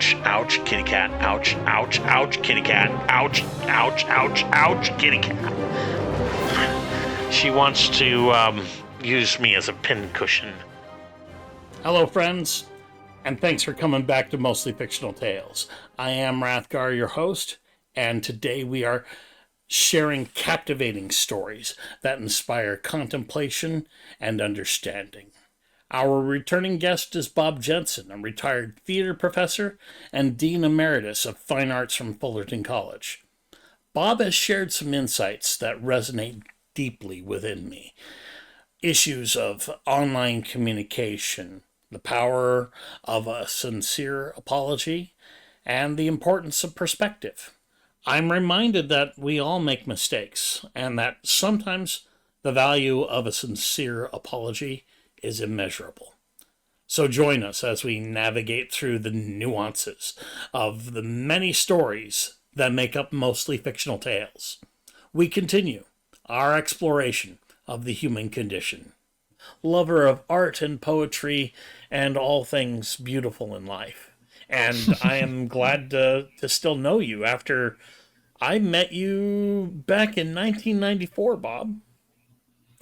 Ouch, ouch, kitty cat. Ouch, ouch, ouch, kitty cat. Ouch, ouch, ouch, ouch, kitty cat. She wants to use me as a pincushion. Hello, friends, and thanks for coming back to Mostly Fictional Tales. I am Rathgar, your host, and today we are sharing captivating stories that inspire contemplation and understanding. Our returning guest is Bob Jensen, a retired theater professor and Dean Emeritus of Fine Arts from Fullerton College. Bob has shared some insights that resonate deeply within me. Issues of online communication, the power of a sincere apology, and the importance of perspective. I'm reminded that we all make mistakes, and that sometimes the value of a sincere apology is immeasurable. So join us as we navigate through the nuances of the many stories that make up Mostly Fictional Tales. We continue our exploration of the human condition. Lover of art and poetry and all things beautiful in life. And I am glad to still know you after I met you back in 1994, Bob.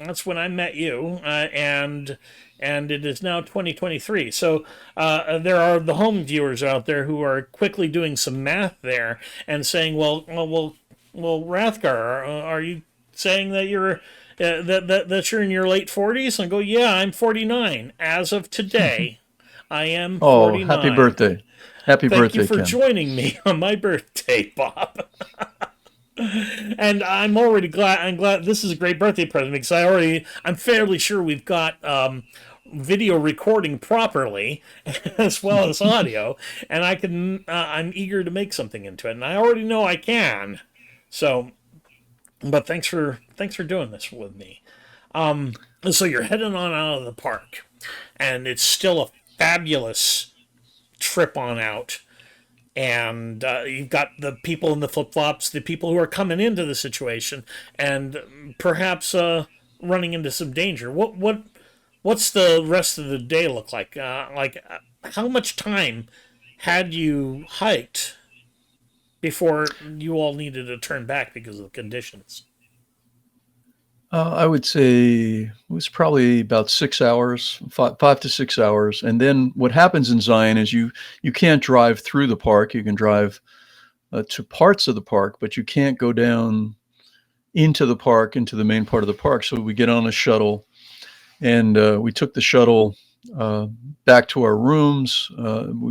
That's when I met you, and it is now 2023. So there are the home viewers out there who are quickly doing some math there and saying, well, Rathgar, are you saying that you're that you're in your late 40s? And I go, yeah, I'm 49 as of today. I am 49. Oh, happy birthday! Happy Thank you birthday, for Ken. joining me on my birthday, Bob. And I'm already glad. I'm glad this is a great birthday present because I'm fairly sure we've got video recording properly as well as audio, and I'm eager to make something into it, and I already know I can. So, but thanks for doing this with me. So you're heading on out of the park, and it's still a fabulous trip on out. And you've got the people in the flip-flops, the people who are coming into the situation, and perhaps running into some danger. What's the rest of the day look like? How much time had you hiked before you all needed to turn back because of the conditions? I would say it was probably about 6 hours, 5 to 6 hours. And then what happens in Zion is you can't drive through the park. You can drive to parts of the park, but you can't go down into the park, into the main part of the park. So we get on a shuttle, and we took the shuttle back to our rooms.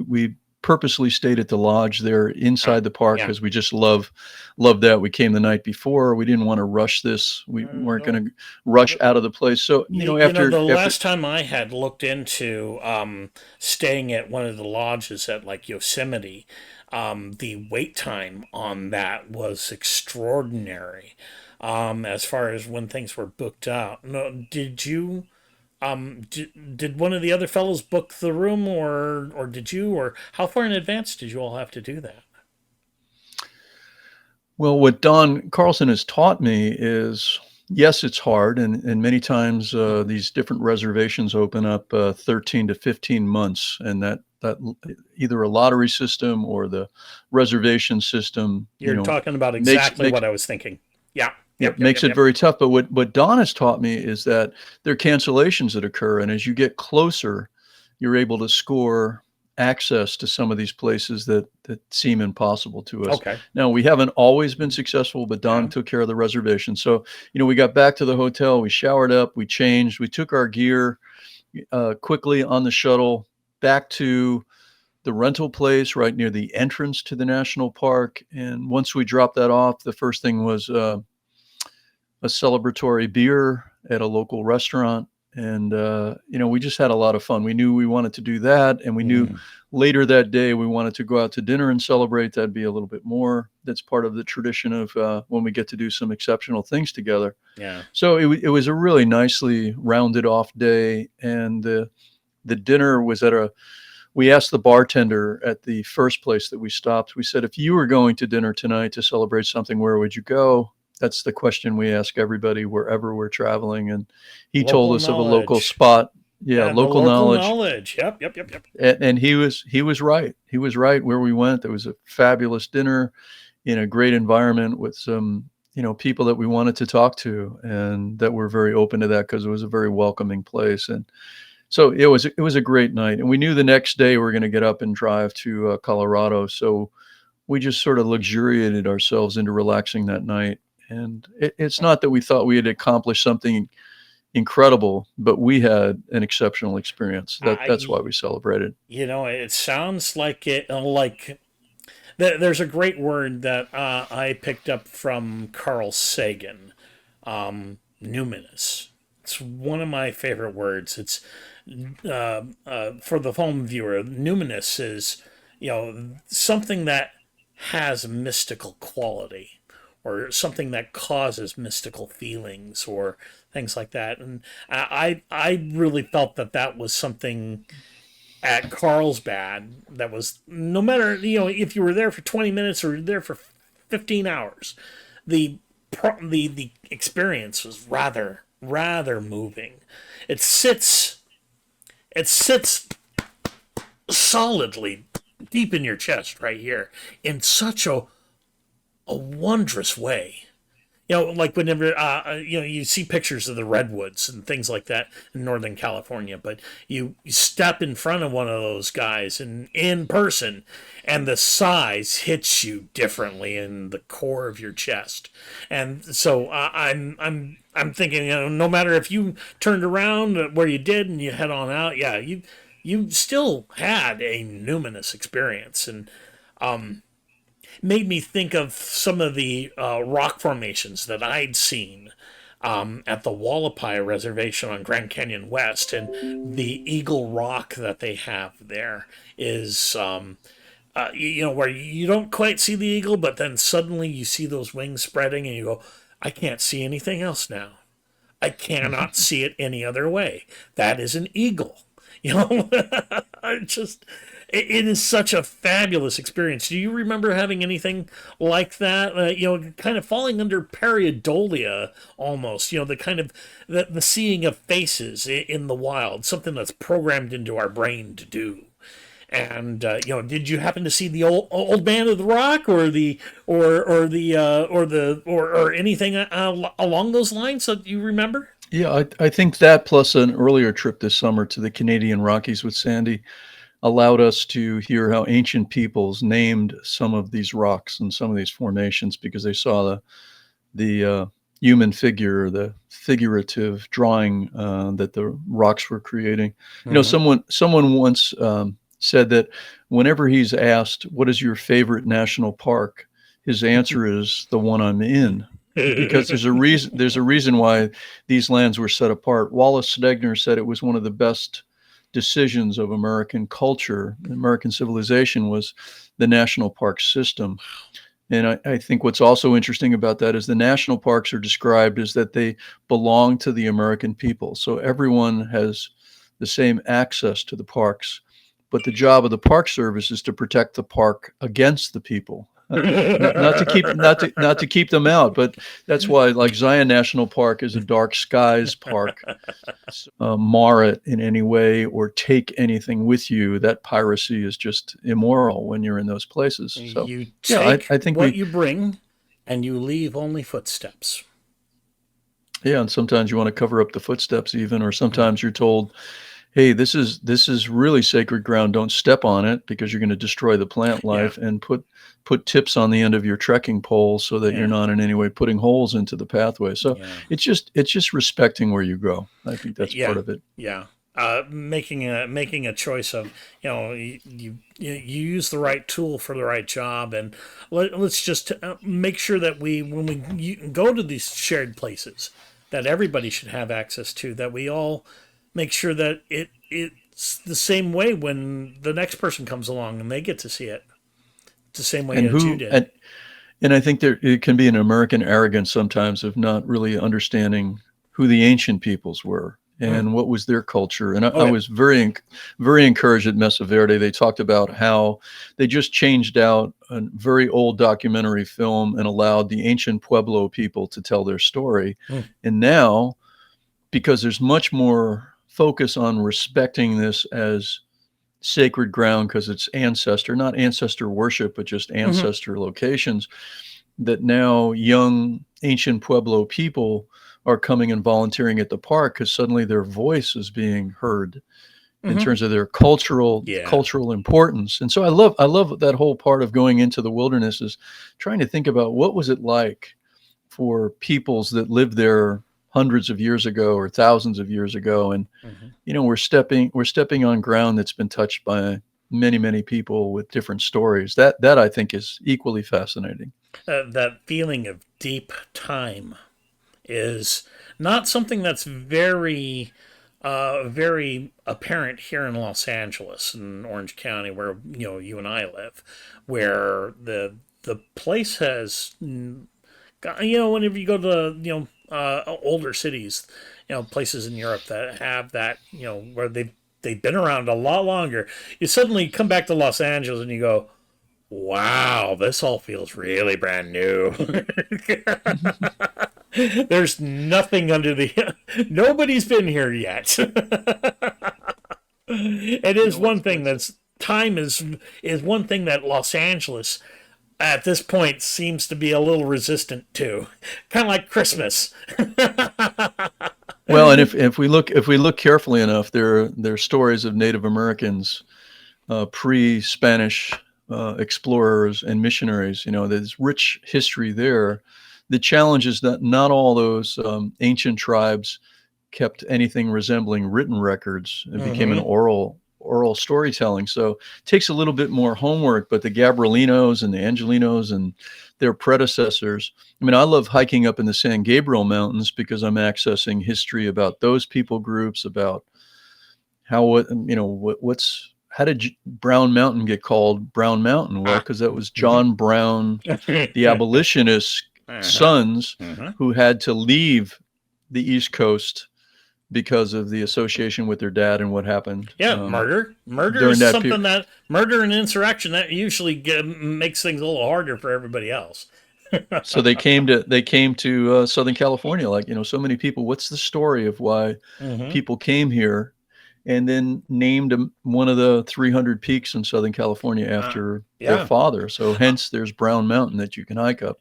We purposely stayed at the lodge there inside the park because we just love that. We came the night before. We didn't want to rush this. We weren't going to rush out of the place. So after the last time I had looked into staying at one of the lodges at like Yosemite, the wait time on that was extraordinary. As far as when things were booked out. No, did you? Did one of the other fellows book the room, or did you, or how far in advance did you all have to do that? Well, what Don Carlson has taught me is, yes, it's hard, and many times these different reservations open up 13 to 15 months, and that either a lottery system or the reservation system. You're talking about exactly what I was thinking. Yeah. Makes it very tough. But what Don has taught me is that there are cancellations that occur. And as you get closer, you're able to score access to some of these places that seem impossible to us. Okay. Now, we haven't always been successful, but Don took care of the reservation. So, we got back to the hotel, we showered up, we changed, we took our gear quickly on the shuttle back to the rental place right near the entrance to the national park. And once we dropped that off, the first thing was a celebratory beer at a local restaurant. And, we just had a lot of fun. We knew we wanted to do that. And we knew later that day we wanted to go out to dinner and celebrate. That'd be a little bit more. That's part of the tradition of when we get to do some exceptional things together. Yeah. So it was a really nicely rounded off day. And the dinner was we asked the bartender at the first place that we stopped. We said, if you were going to dinner tonight to celebrate something, where would you go? That's the question we ask everybody wherever we're traveling. And he told us of a local spot Yeah, Yeah, the local local knowledge. knowledge. Yep, yep, yep, yep. And he was right. He was right where we went. There was a fabulous dinner in a great environment with some, people that we wanted to talk to and that were very open to that because it was a very welcoming place. And so it was a great night. And we knew the next day we were going to get up and drive to Colorado. So we just sort of luxuriated ourselves into relaxing that night. And it's not that we thought we had accomplished something incredible, but we had an exceptional experience. That's why I, we celebrated. it sounds like there's a great word that I picked up from Carl Sagan, numinous. It's one of my favorite words. It's for the home viewer, numinous is something that has mystical quality, or something that causes mystical feelings, or things like that. And I really felt that was something at Carlsbad that was, no matter if you were there for 20 minutes or there for 15 hours, the the experience was rather moving. It sits solidly deep in your chest right here in such a wondrous way. Like whenever you see pictures of the redwoods and things like that in Northern California, but you step in front of one of those guys in person, and the size hits you differently in the core of your chest. And so I'm thinking, no matter if you turned around where you did and you head on out, yeah, you still had a numinous experience. And made me think of some of the rock formations that I'd seen at the Wallapai Reservation on Grand Canyon West, and the Eagle Rock that they have there is, where you don't quite see the eagle, but then suddenly you see those wings spreading, and you go, I can't see anything else now. I cannot see it any other way. That is an eagle. I just, it is such a fabulous experience. Do you remember having anything like that? Kind of falling under pareidolia almost. The kind of the seeing of faces in the wild, something that's programmed into our brain to do. And did you happen to see the old man of the rock, or anything along those lines that you remember? Yeah, I think that plus an earlier trip this summer to the Canadian Rockies with Sandy allowed us to hear how ancient peoples named some of these rocks and some of these formations because they saw the human figure, the figurative drawing that the rocks were creating. Someone once said that whenever he's asked, "What is your favorite national park?" his answer is the one I'm in. Because there's a reason. There's a reason why these lands were set apart. Wallace Stegner said it was one of the best decisions of American culture, American civilization, was the national park system. And I think what's also interesting about that is the national parks are described as that they belong to the American people. So everyone has the same access to the parks. But the job of the Park Service is to protect the park against the people. Not to keep them out, but that's why, like, Zion National Park is a dark skies park. Mar it in any way or take anything with you, that piracy is just immoral when you're in those places. So you yeah, take I think what you bring, and you leave only footsteps. Yeah, and sometimes you want to cover up the footsteps even, or sometimes you're told, hey, this is really sacred ground. Don't step on it because you're going to destroy the plant life. Yeah. And put tips on the end of your trekking pole so that Yeah. you're not in any way putting holes into the pathway. So Yeah. it's just respecting where you go. I think that's part of it. Yeah. Making a choice of, you use the right tool for the right job, and let's just make sure that when we go to these shared places that everybody should have access to, that we all make sure that it's the same way when the next person comes along and they get to see it. It's the same way And as you did. and I think it can be an American arrogance sometimes of not really understanding who the ancient peoples were and what was their culture. And I was very encouraged at Mesa Verde. They talked about how they just changed out a very old documentary film and allowed the ancient Pueblo people to tell their story. And now, because there's much more focus on respecting this as sacred ground because it's ancestor, not ancestor worship, but just ancestor locations, that now young ancient Pueblo people are coming and volunteering at the park because suddenly their voice is being heard in terms of their cultural importance. And so I love that whole part of going into the wilderness is trying to think about what was it like for peoples that lived there hundreds of years ago or thousands of years ago. And we're stepping on ground that's been touched by many people with different stories. That I think is equally fascinating. That feeling of deep time is not something that's very apparent here in Los Angeles and Orange County, where you and I live, where the place has whenever you go to older cities, places in Europe that have that, where they've been around a lot longer, you suddenly come back to Los Angeles and you go, wow, this all feels really brand new. There's nothing under the... Nobody's been here yet. It is one thing that's... Time is one thing that Los Angeles, at this point, seems to be a little resistant to. Kind of like Christmas. Well, and if we look carefully enough, there are stories of Native Americans, pre-Spanish explorers and missionaries. There's rich history there. The challenge is that not all those ancient tribes kept anything resembling written records. It became an oral storytelling. So it takes a little bit more homework, but the Gabrielinos and the Angelinos and their predecessors. I mean, I love hiking up in the San Gabriel Mountains because I'm accessing history about those people groups, about how did Brown Mountain get called Brown Mountain? Well, because that was John Brown, the abolitionist sons who had to leave the East Coast because of the association with their dad and what happened. Yeah, murder is something that murder and insurrection that usually makes things a little harder for everybody else. So they came to Southern California, like so many people. What's the story of why people came here? And then named one of the 300 peaks in Southern California after their father. So hence there's Brown Mountain that you can hike up.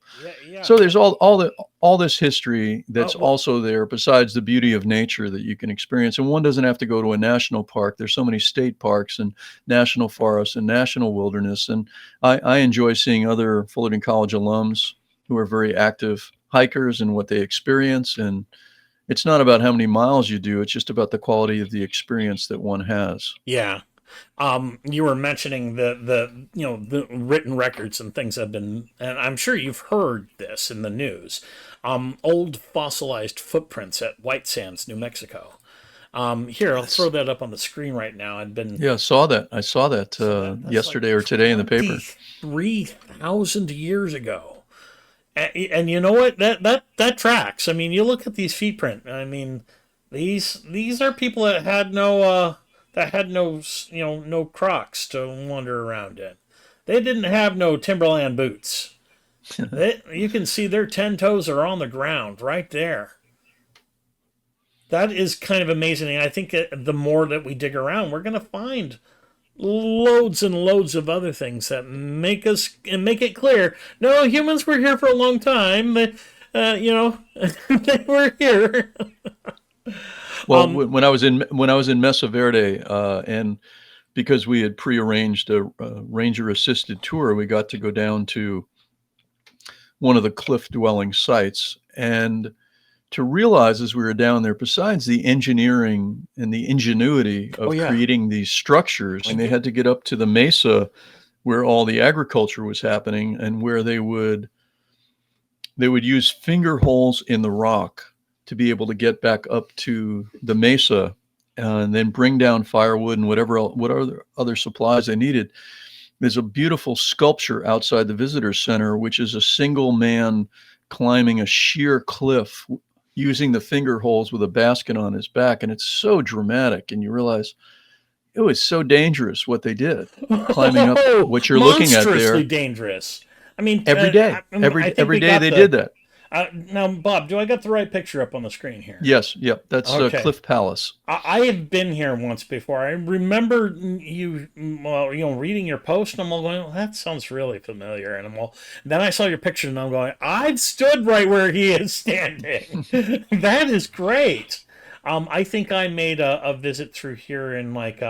So there's all this history that's also there besides the beauty of nature that you can experience. And one doesn't have to go to a national park. There's so many state parks and national forests and national wilderness. And I enjoy seeing other Fullerton College alums who are very active hikers and what they experience. And it's not about how many miles you do. It's just about the quality of the experience that one has. Yeah. You were mentioning the written records and things have been, and I'm sure you've heard this in the news. Old fossilized footprints at White Sands, New Mexico. Here, I'll throw that up on the screen right now. I saw that yesterday or today in the paper. 3,000 years ago. And you know what? That tracks. I mean, you look at these feet print. I mean, these are people that had no Crocs to wander around in. They didn't have no Timberland boots. You can see their 10 toes are on the ground right there. That is kind of amazing. And I think the more that we dig around, we're going to find loads and loads of other things that make it clear. No, humans were here for a long time. They were here. Well, when I was in Mesa Verde, and because we had prearranged a ranger-assisted tour, we got to go down to one of the cliff-dwelling sites, and to realize as we were down there, besides the engineering and the ingenuity of creating these structures, and they had to get up to the mesa where all the agriculture was happening, and where they would use finger holes in the rock to be able to get back up to the mesa, and then bring down firewood and whatever other supplies they needed. There's a beautiful sculpture outside the visitor center, which is a single man climbing a sheer cliff using the finger holes with a basket on his back. And it's so dramatic. And you realize it was so dangerous what they did, climbing up what you're looking at there. Monstrously dangerous. I mean, every day, every day they did that. Now, Bob, do I got the right picture up on the screen here? Yes, yep, that's Okay. Cliff Palace. I have been here once before. I remember you, well, reading your post, and I'm all going, well, that sounds really familiar. And I'm all, then I saw your picture, and I'm going, I've stood right where he is standing. That is great. I think I made a visit through here in like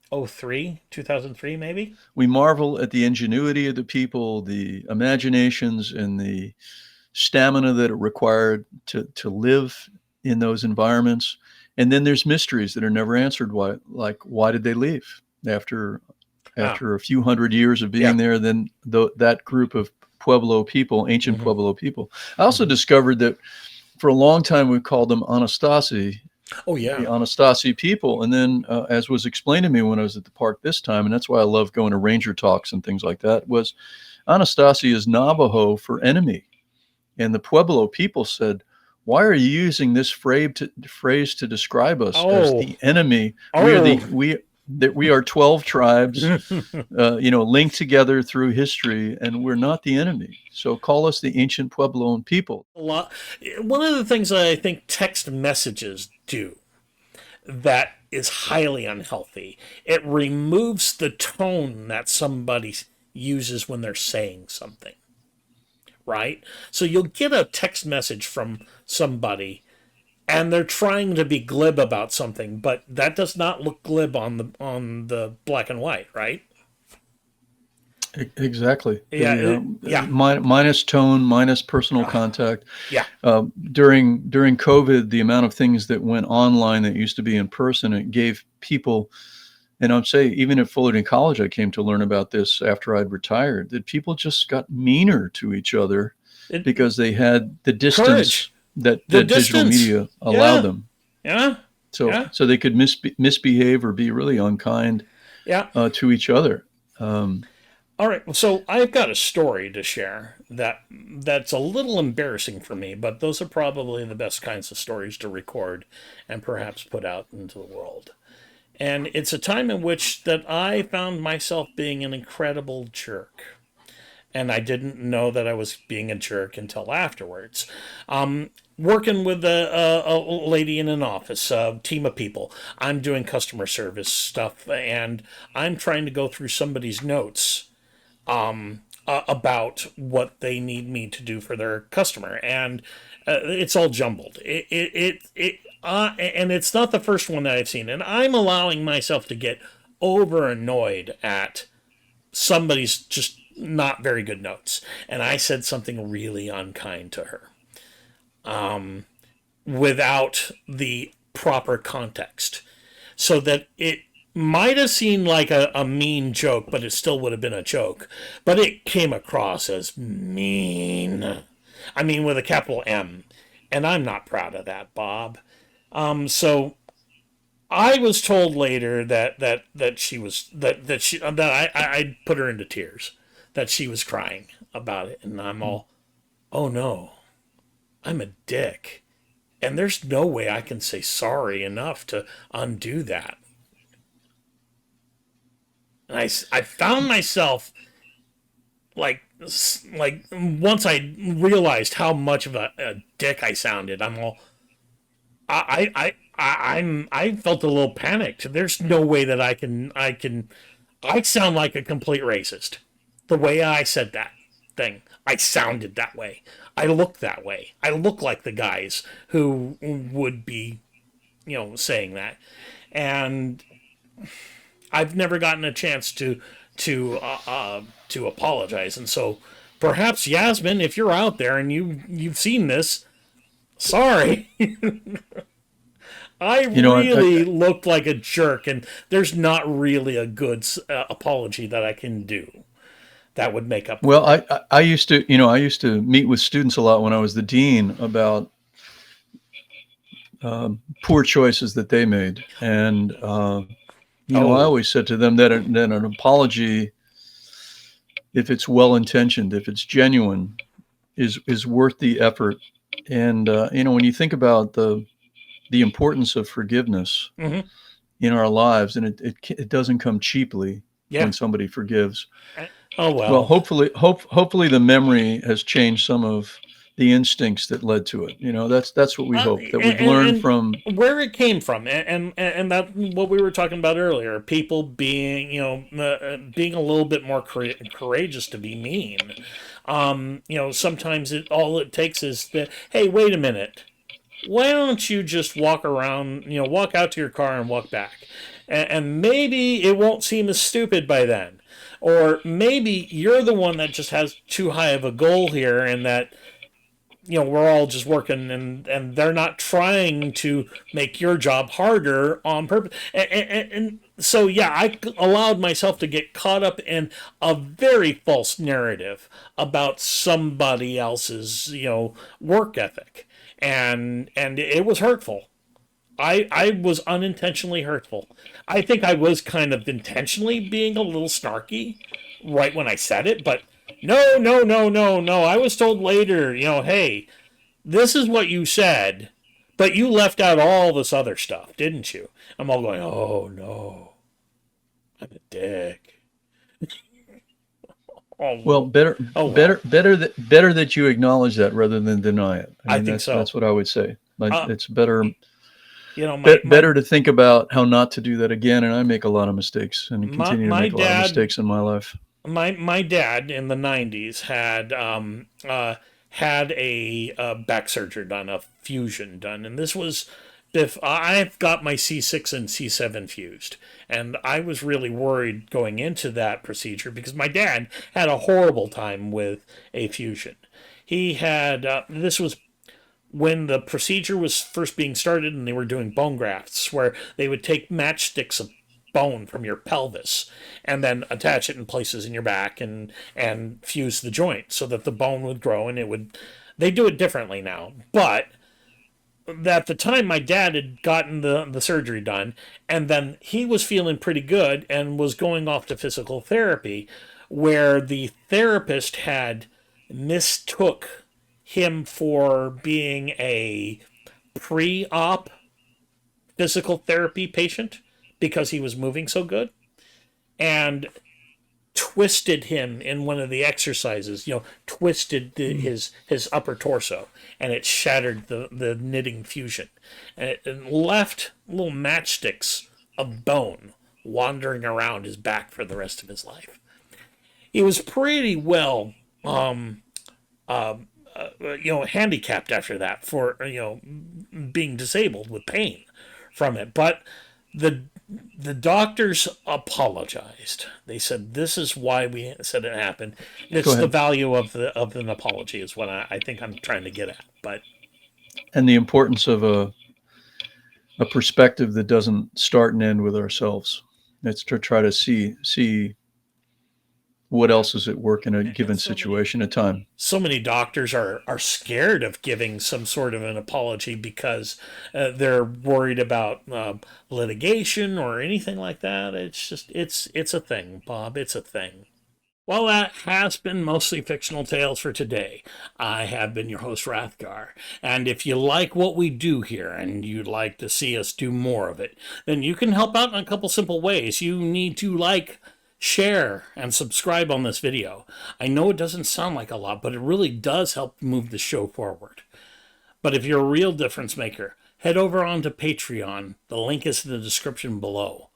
2003 maybe. We marvel at the ingenuity of the people, the imaginations, and the stamina that it required to live in those environments. And then there's mysteries that are never answered. Why did they leave after Ah, a few hundred years of being yeah. there? Then that group of Pueblo people, ancient Hmm. Pueblo people. I also discovered that for a long time we called them Anastasi, Oh the yeah. Anastasi people. And then, as was explained to me when I was at the park this time, and that's why I love going to ranger talks and things like that, was Anastasi is Navajo for enemy. And the Pueblo people said, "Why are you using this phrase to describe us as Oh. the enemy? Oh. We are 12 tribes, linked together through history, and we're not the enemy. So call us the ancient Puebloan people." A lot. One of the things that I think text messages do that is highly unhealthy, it removes the tone that somebody uses when they're saying something, right? So you'll get a text message from somebody and they're trying to be glib about something, but that does not look glib on the black and white, right? Exactly. Yeah, The yeah, minus tone, minus personal contact. yeah. During COVID, the amount of things that went online that used to be in person, it gave people, and I'd say even at Fullerton College, I came to learn about this after I'd retired, that people just got meaner to each other It, because they had the distance courage, the that digital distance. media allowed Yeah, them. yeah, yeah, So they could misbehave or be really unkind yeah. to each other. Um, All right, so I've got a story to share that's a little embarrassing for me, but those are probably the best kinds of stories to record and perhaps put out into the world. And it's a time in which that I found myself being an incredible jerk. And I didn't know that I was being a jerk until afterwards. Working with a lady in an office, a team of people. I'm doing customer service stuff, and I'm trying to go through somebody's notes about what they need me to do for their customer, and it's all jumbled. And it's not the first one that I've seen, and I'm allowing myself to get over annoyed at somebody's just not very good notes, and I said something really unkind to her without the proper context, so that it might have seemed like a mean joke, but it still would have been a joke. But it came across as mean. I mean, with a capital M. And I'm not proud of that, Bob. So I was told later that she was that I put her into tears, that she was crying about it, and I'm all, oh no, I'm a dick, and there's no way I can say sorry enough to undo that. And I found myself like once I realized how much of a dick I sounded, I'm all I felt a little panicked. There's no way that I sound like a complete racist. The way I said that thing, I sounded that way. I look that way. I look like the guys who would be, saying that. And I've never gotten a chance to apologize, and so perhaps Yasmin, if you're out there and you've seen this, sorry. I you know, really looked like a jerk, and there's not really a good apology that I can do that would make up Well, for it. I used to, I used to meet with students a lot when I was the dean about poor choices that they made, and I Oh, always said to them that an apology, if it's well intentioned, if it's genuine, is worth the effort. And when you think about the importance of forgiveness mm-hmm. in our lives, and it doesn't come cheaply Yeah. when somebody forgives. Oh Well, well. hopefully the memory has changed some of the instincts that led to it. That's what we hope, that we've learned from where it came from, and that what we were talking about earlier. People being, being a little bit more courageous to be mean. Sometimes all it takes is that, hey, wait a minute. Why don't you just walk around, walk out to your car and walk back? And maybe it won't seem as stupid by then. Or maybe you're the one that just has too high of a goal here, and that, we're all just working, and they're not trying to make your job harder on purpose. And so, yeah, I allowed myself to get caught up in a very false narrative about somebody else's, work ethic. And it was hurtful. I was unintentionally hurtful. I think I was kind of intentionally being a little snarky right when I said it, but no. I was told later, hey, this is what you said, but you left out all this other stuff, didn't you? I'm all going, oh no, I'm a dick. Well, better that you acknowledge that rather than deny it. I think so. That's what I would say. It's better. Better to think about how not to do that again. And I make a lot of mistakes, and continue to make a lot of mistakes in my life. My dad in the 90s had a back surgery done, a fusion done, and this was if I've got my C6 and C7 fused, and I was really worried going into that procedure because my dad had a horrible time with a fusion. He had this was when the procedure was first being started, and they were doing bone grafts where they would take matchsticks of bone from your pelvis and then attach it in places in your back and fuse the joint so that the bone would grow, and they do it differently now. But at the time, my dad had gotten the surgery done, and then he was feeling pretty good and was going off to physical therapy, where the therapist had mistook him for being a pre-op physical therapy patient because he was moving so good, and twisted him in one of the exercises, twisted his upper torso, and it shattered the knitting fusion, and it left little matchsticks of bone wandering around his back for the rest of his life. He was pretty well handicapped after that for, being disabled with pain from it. But the doctors apologized. They said, this is why we said it happened. It's the value of an apology is what I think I'm trying to get at. But and the importance of a perspective that doesn't start and end with ourselves. It's to try to see what else is at work in a given situation at time. So many doctors are scared of giving some sort of an apology because they're worried about litigation or anything like that. It's just, it's a thing, Bob. It's a thing. Well, that has been Mostly Fictional Tales for today. I have been your host, Rathgar. And if you like what we do here and you'd like to see us do more of it, then you can help out in a couple simple ways. You need to share and subscribe on this video. I know it doesn't sound like a lot, but it really does help move the show forward. But if you're a real difference maker, head over onto Patreon. The link is in the description below.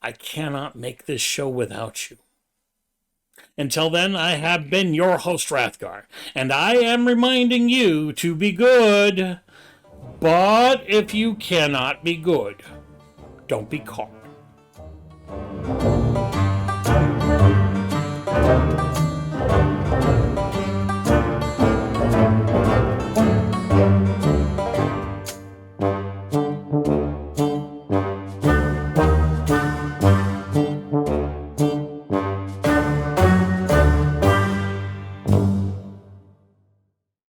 I cannot make this show without you. Until then, I have been your host, Rathgar, and I am reminding you to be good. But if you cannot be good, don't be caught.